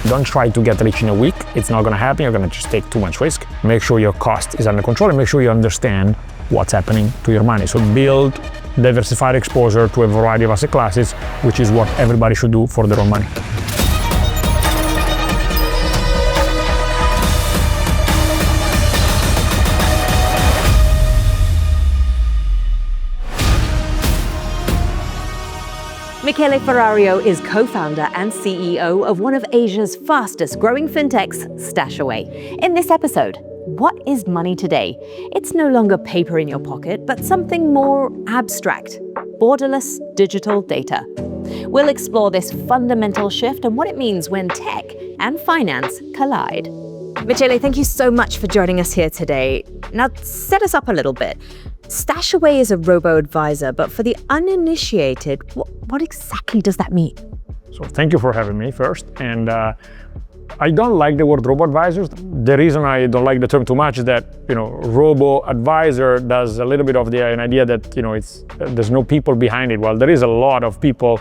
Don't try to get rich in a week. It's not gonna happen. You're gonna just take too much risk. Make sure your cost is under control and make sure you understand what's happening to your money. So build diversified exposure to a variety of asset classes, which is what everybody should do for their own money. Michele Ferrario is co-founder and CEO of one of Asia's fastest growing fintechs, StashAway. In this episode, what is money today? It's no longer paper in your pocket, but something more abstract, borderless digital data. We'll explore this fundamental shift and what it means when tech and finance collide. Michele, thank you so much for joining us here today. Now, set us up a little bit. StashAway is a robo-advisor, but for the uninitiated, what exactly does that mean? So thank you for having me first. And I don't like the word robo-advisors. The reason I don't like the term too much is that, robo-advisor does a little bit of an idea that, there's no people behind it. Well, there is a lot of people.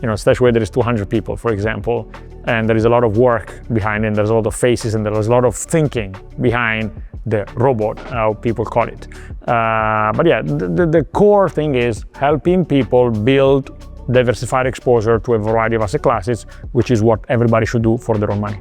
StashAway, there is 200 people, for example, and there is a lot of work behind it. There's a lot of faces and there's a lot of thinking behind the robot, how people call it. But yeah, the core thing is helping people build diversified exposure to a variety of asset classes, which is what everybody should do for their own money.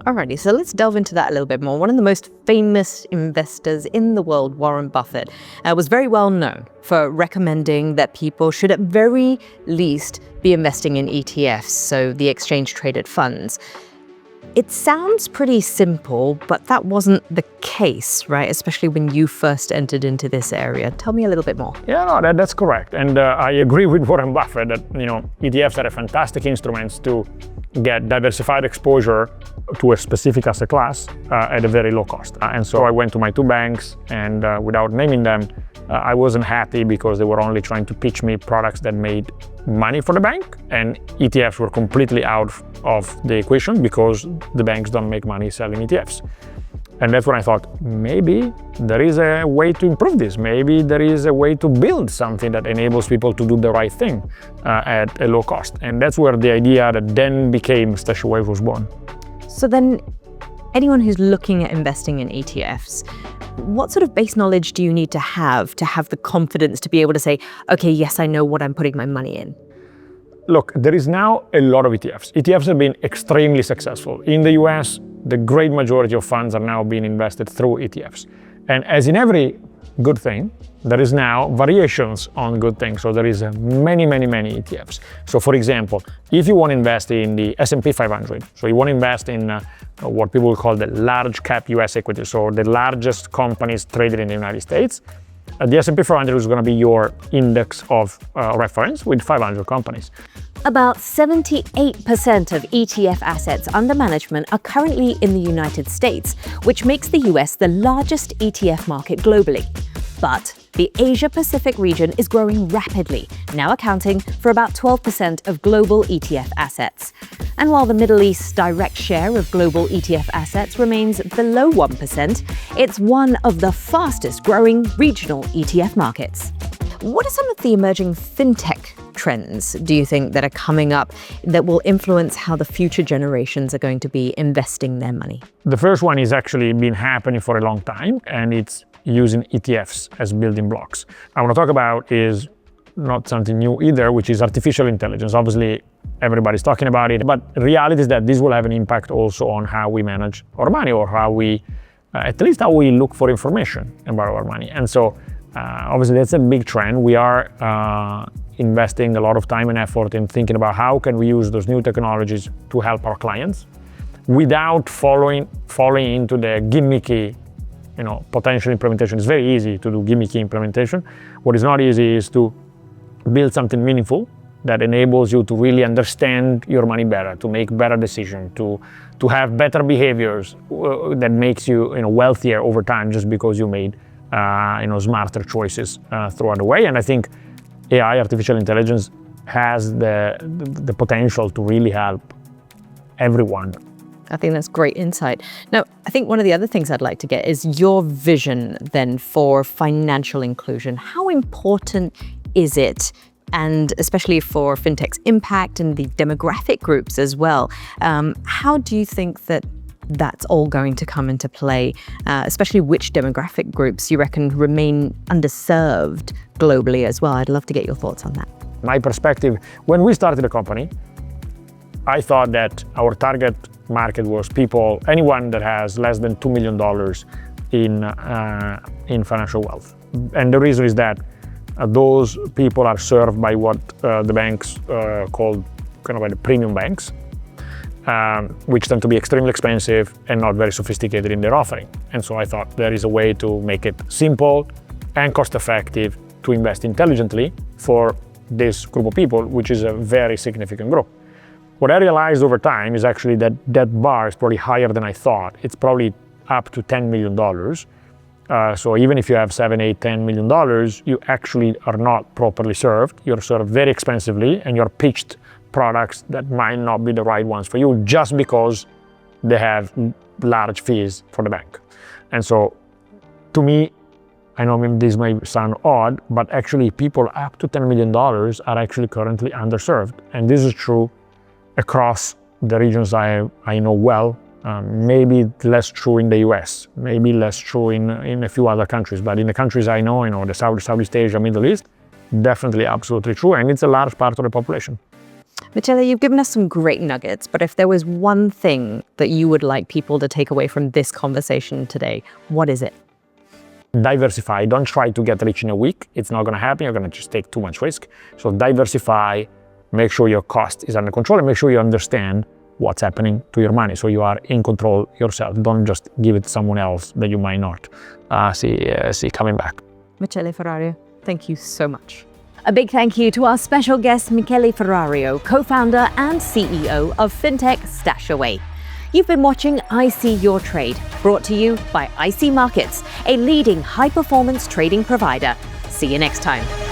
Alrighty, so let's delve into that a little bit more. One of the most famous investors in the world, Warren Buffett, was very well known for recommending that people should at very least be investing in ETFs, so the exchange-traded funds. It sounds pretty simple, but that wasn't the case, right? Especially when you first entered into this area. Tell me a little bit more. Yeah, no, that's correct. And I agree with Warren Buffett that, ETFs are a fantastic instruments to get diversified exposure to a specific asset class at a very low cost. And so I went to my two banks and without naming them, I wasn't happy because they were only trying to pitch me products that made money for the bank, and ETFs were completely out of the equation because the banks don't make money selling ETFs. And that's when I thought, maybe there is a way to improve this. Maybe there is a way to build something that enables people to do the right thing at a low cost. And that's where the idea that then became StashAway was born. So then, anyone who's looking at investing in ETFs, what sort of base knowledge do you need to have the confidence to be able to say, okay, yes, I know what I'm putting my money in? Look, there is now a lot of ETFs. ETFs have been extremely successful. In the US, the great majority of funds are now being invested through ETFs. And as in every good thing, there is now variations on good things. So there is many ETFs. So for example, if you want to invest in the S&P 500, so you want to invest in what people call the large cap US equity, so the largest companies traded in the United States, the S&P 500 is going to be your index of reference with 500 companies. About 78% of ETF assets under management are currently in the United States, which makes the US the largest ETF market globally. But the Asia-Pacific region is growing rapidly, now accounting for about 12% of global ETF assets. And while the Middle East's direct share of global ETF assets remains below 1%, it's one of the fastest growing regional ETF markets. What are some of the emerging fintech trends, do you think, that are coming up that will influence how the future generations are going to be investing their money? The first one is actually been happening for a long time, and it's using ETFs as building blocks. I want to talk about is not something new either, which is artificial intelligence. Obviously, everybody's talking about it, but the reality is that this will have an impact also on how we manage our money, or how we, at least how we look for information about our money. And so, obviously, that's a big trend. We are investing a lot of time and effort in thinking about how can we use those new technologies to help our clients without falling into the gimmicky, potential implementation. It's very easy to do gimmicky implementation. What is not easy is to build something meaningful that enables you to really understand your money better, to make better decisions, to have better behaviors that makes you wealthier over time just because you made smarter choices throughout the way. And I think AI, artificial intelligence, has the potential to really help everyone. I think that's great insight. Now, I think one of the other things I'd like to get is your vision then for financial inclusion. How important is it and especially for fintech's impact and the demographic groups as well. How do you think that that's all going to come into play, especially which demographic groups you reckon remain underserved globally as well? I'd love to get your thoughts on that. My perspective, when we started the company, I thought that our target market was people, anyone that has less than $2 million in financial wealth. And the reason is that those people are served by what the banks call kind of like the premium banks, which tend to be extremely expensive and not very sophisticated in their offering. And so I thought there is a way to make it simple and cost-effective to invest intelligently for this group of people, which is a very significant group. What I realized over time is actually that that bar is probably higher than I thought. It's probably up to $10 million. So even if you have $7, $8, $10 million, you actually are not properly served. You're served very expensively, and you're pitched products that might not be the right ones for you just because they have large fees for the bank. And so to me, I know this might sound odd, but actually people up to $10 million are actually currently underserved. And this is true across the regions I know well. Maybe less true in the US, maybe less true in a few other countries, but in the countries I know, the Southeast Asia, Middle East, definitely absolutely true, and it's a large part of the population. Michele, you've given us some great nuggets, but if there was one thing that you would like people to take away from this conversation today, what is it? Diversify. Don't try to get rich in a week. It's not going to happen. You're going to just take too much risk. So diversify, make sure your cost is under control, and make sure you understand what's happening to your money, so you are in control yourself. Don't just give it to someone else that you might not see coming back. Michele Ferrario, thank you so much. A big thank you to our special guest, Michele Ferrario, co-founder and CEO of Fintech StashAway. You've been watching I See Your Trade, brought to you by IC Markets, a leading high-performance trading provider. See you next time.